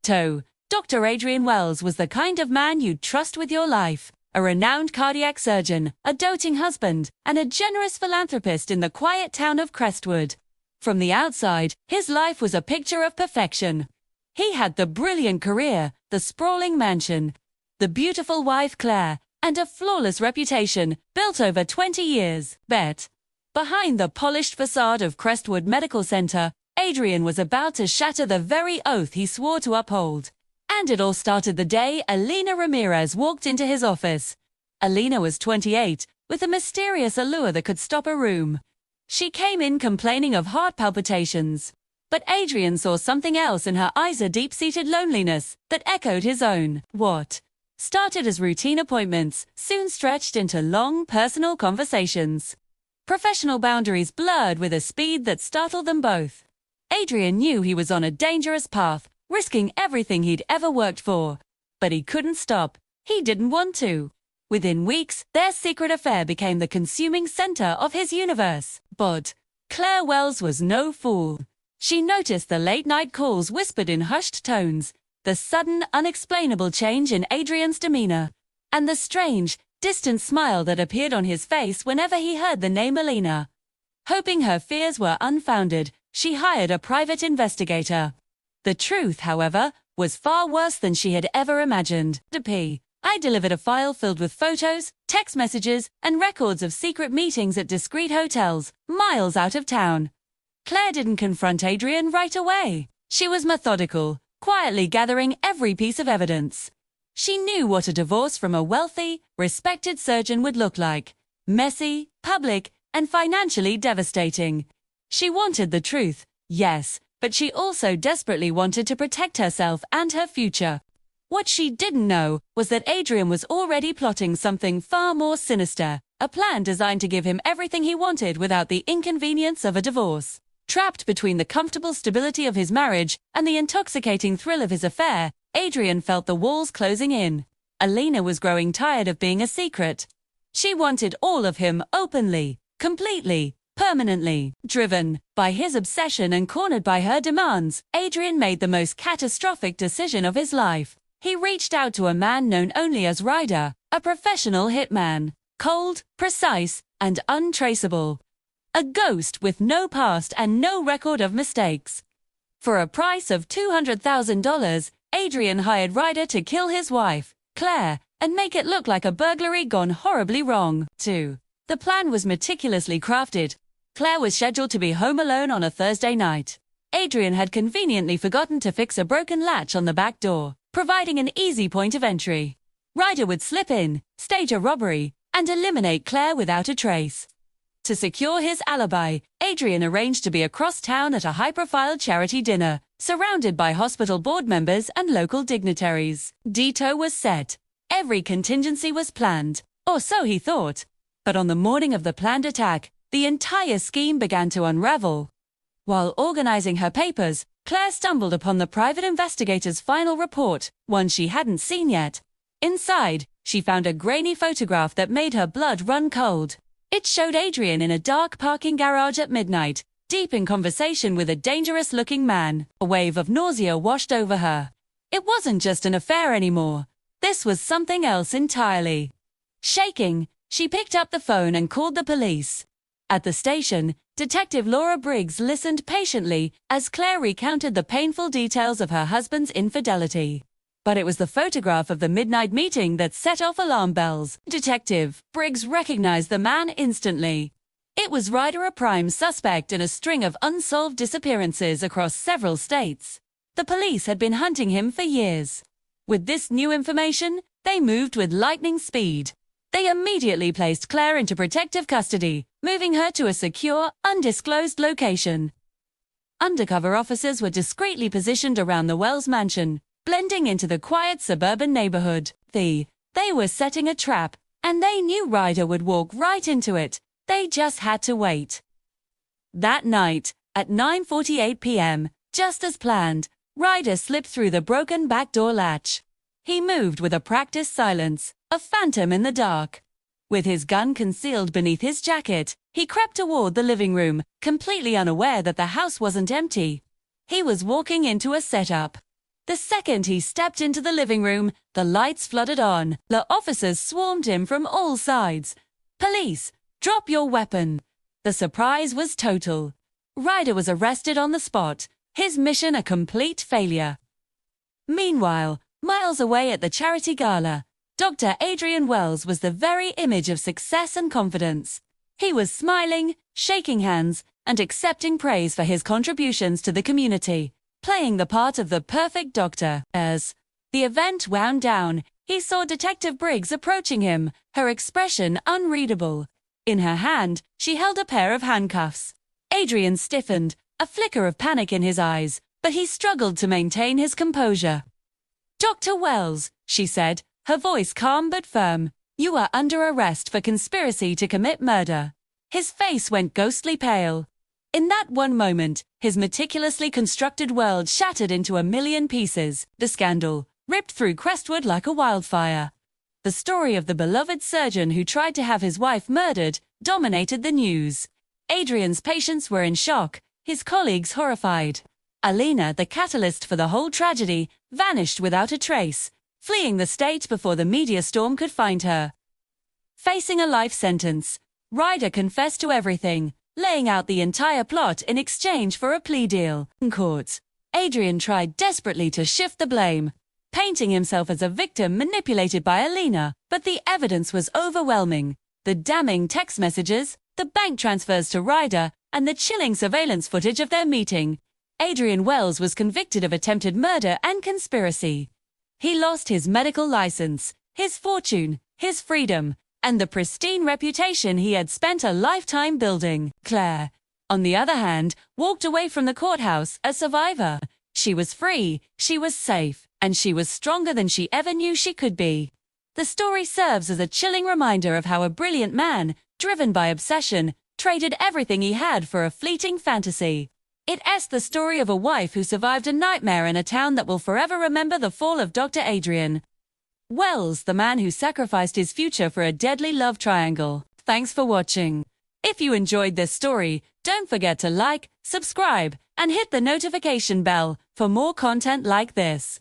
Ditto. Dr. Adrian Wells was the kind of man you'd trust with your life. A renowned cardiac surgeon, a doting husband, and a generous philanthropist in the quiet town of Crestwood. From the outside, his life was a picture of perfection. He had the brilliant career, the sprawling mansion, the beautiful wife Claire, and a flawless reputation built over 20 years. But behind the polished facade of Crestwood Medical Center, Adrian was about to shatter the very oath he swore to uphold. And it all started the day Alina Ramirez walked into his office. Alina was 28, with a mysterious allure that could stop a room. She came in complaining of heart palpitations. But Adrian saw something else in her eyes, a deep-seated loneliness that echoed his own. What started as routine appointments soon stretched into long, personal conversations. Professional boundaries blurred with a speed that startled them both. Adrian knew he was on a dangerous path, risking everything he'd ever worked for. But he couldn't stop. He didn't want to. Within weeks, their secret affair became the consuming center of his universe. But Claire Wells was no fool. She noticed the late-night calls whispered in hushed tones, the sudden, unexplainable change in Adrian's demeanor, and the strange, distant smile that appeared on his face whenever he heard the name Alina. Hoping her fears were unfounded, she hired a private investigator. The truth, however, was far worse than she had ever imagined. I delivered a file filled with photos, text messages, and records of secret meetings at discreet hotels, miles out of town. Claire didn't confront Adrian right away. She was methodical, quietly gathering every piece of evidence. She knew what a divorce from a wealthy, respected surgeon would look like: messy, public, and financially devastating. She wanted the truth, yes, but she also desperately wanted to protect herself and her future. What she didn't know was that Adrian was already plotting something far more sinister, a plan designed to give him everything he wanted without the inconvenience of a divorce. Trapped between the comfortable stability of his marriage and the intoxicating thrill of his affair, Adrian felt the walls closing in. Alina was growing tired of being a secret. She wanted all of him openly, completely, permanently. Driven by his obsession and cornered by her demands, Adrian made the most catastrophic decision of his life. He reached out to a man known only as Ryder, a professional hitman. Cold, precise, and untraceable. A ghost with no past and no record of mistakes. For a price of $200,000, Adrian hired Ryder to kill his wife, Claire, and make it look like a burglary gone horribly wrong. 2. The plan was meticulously crafted. Claire was scheduled to be home alone on a Thursday night. Adrian had conveniently forgotten to fix a broken latch on the back door, providing an easy point of entry. Ryder would slip in, stage a robbery, and eliminate Claire without a trace. To secure his alibi, Adrian arranged to be across town at a high-profile charity dinner, surrounded by hospital board members and local dignitaries. Ditto was set. Every contingency was planned, or so he thought. But on the morning of the planned attack, the entire scheme began to unravel. While organizing her papers, Claire stumbled upon the private investigator's final report, one she hadn't seen yet. Inside, she found a grainy photograph that made her blood run cold. It showed Adrian in a dark parking garage at midnight, deep in conversation with a dangerous-looking man. A wave of nausea washed over her. It wasn't just an affair anymore. This was something else entirely. Shaking, she picked up the phone and called the police. At the station, Detective Laura Briggs listened patiently as Claire recounted the painful details of her husband's infidelity. But it was the photograph of the midnight meeting that set off alarm bells. Detective Briggs recognized the man instantly. It was Ryder, a prime suspect in a string of unsolved disappearances across several states. The police had been hunting him for years. With this new information, they moved with lightning speed. They immediately placed Claire into protective custody, moving her to a secure, undisclosed location. Undercover officers were discreetly positioned around the Wells mansion, blending into the quiet suburban neighborhood. They were setting a trap, and they knew Ryder would walk right into it. They just had to wait. That night, at 9:48 p.m., just as planned, Ryder slipped through the broken back door latch. He moved with a practiced silence, a phantom in the dark. With his gun concealed beneath his jacket, he crept toward the living room, completely unaware that the house wasn't empty. He was walking into a setup. The second he stepped into the living room, the lights flooded on. The officers swarmed him from all sides. Police, drop your weapon. The surprise was total. Ryder was arrested on the spot, his mission a complete failure. Meanwhile, miles away at the charity gala, Dr. Adrian Wells was the very image of success and confidence. He was smiling, shaking hands, and accepting praise for his contributions to the community, playing the part of the perfect doctor. As the event wound down, he saw Detective Briggs approaching him, her expression unreadable. In her hand, she held a pair of handcuffs. Adrian stiffened, a flicker of panic in his eyes, but he struggled to maintain his composure. "Dr. Wells," she said, her voice calm but firm, "you are under arrest for conspiracy to commit murder." His face went ghostly pale. In that one moment, his meticulously constructed world shattered into a million pieces. The scandal ripped through Crestwood like a wildfire. The story of the beloved surgeon who tried to have his wife murdered dominated the news. Adrian's patients were in shock, his colleagues horrified. Alina, the catalyst for the whole tragedy, vanished without a trace, fleeing the state before the media storm could find her. Facing a life sentence, Ryder confessed to everything, laying out the entire plot in exchange for a plea deal. In court, Adrian tried desperately to shift the blame, painting himself as a victim manipulated by Alina, but the evidence was overwhelming. The damning text messages, the bank transfers to Ryder, and the chilling surveillance footage of their meeting. Adrian Wells was convicted of attempted murder and conspiracy. He lost his medical license, his fortune, his freedom, and the pristine reputation he had spent a lifetime building. Claire, on the other hand, walked away from the courthouse a survivor. She was free, she was safe, and she was stronger than she ever knew she could be. The story serves as a chilling reminder of how a brilliant man, driven by obsession, traded everything he had for a fleeting fantasy. It's the story of a wife who survived a nightmare in a town that will forever remember the fall of Dr. Adrian Wells, the man who sacrificed his future for a deadly love triangle. Thanks for watching. If you enjoyed this story, don't forget to like, subscribe, and hit the notification bell for more content like this.